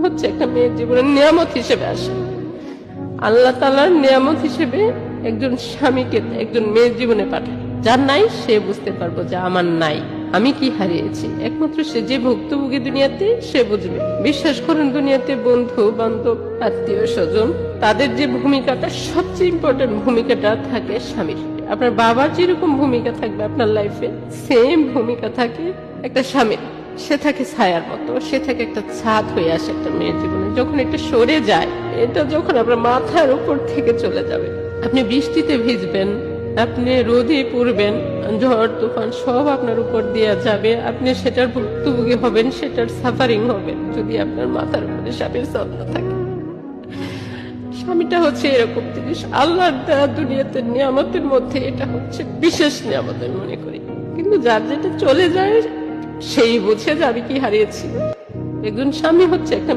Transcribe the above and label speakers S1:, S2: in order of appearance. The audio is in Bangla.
S1: হচ্ছে একটা মেয়ের জীবনের নিয়ামত হিসেবে আসে। আল্লাহ তাআলার নিয়ামত হিসেবে একজন স্বামীকে একজন মেয়ের জীবনে পাঠায়। যার নাই সে বুঝতে পারবো যে আমার নাই, আমি কি হারিয়েছি। একমাত্র সে যে ভুক্তভোগী দুনিয়াতে সে বুঝবে। বিশ্বাস করেন, দুনিয়াতে বন্ধু বান্ধব আত্মীয় স্বজন তাদের যে ভূমিকাটা, সবচেয়ে ইম্পর্টেন্ট ভূমিকাটা থাকে স্বামীর। আপনার বাবার যেরকম ভূমিকা থাকবে আপনার লাইফে, সেম ভূমিকা থাকে একটা স্বামীর। সে থাকে ছায়ার মতো, সে থাকে একটা ছাদ হয়ে আসে একটা মেয়ের জীবনে। যখন এটা সরে যায়, এটা যখন আপনার মাথার উপর থেকে চলে যাবে, আপনি বৃষ্টিতে ভিজবেন, আপনি রোদে পড়বেন, ঝড় তুফান সব আপনার উপর দিয়ে যাবে, আপনি সেটার ভুক্তভোগী হবেন, সেটার সাফারিং হবেন যদি আপনার মাথার উপরে স্বামীর যত্ন থাকে। স্বামীটা হচ্ছে এরকম জিনিস, আল্লাহর দেওয়া দুনিয়াতে নিয়ামতের মধ্যে এটা হচ্ছে বিশেষ নিয়ামত আমি মনে করি। কিন্তু যার যেটা চলে যায় সেই বুঝে যে আমি কি হারিয়েছি। একজন স্বামী হচ্ছে একটা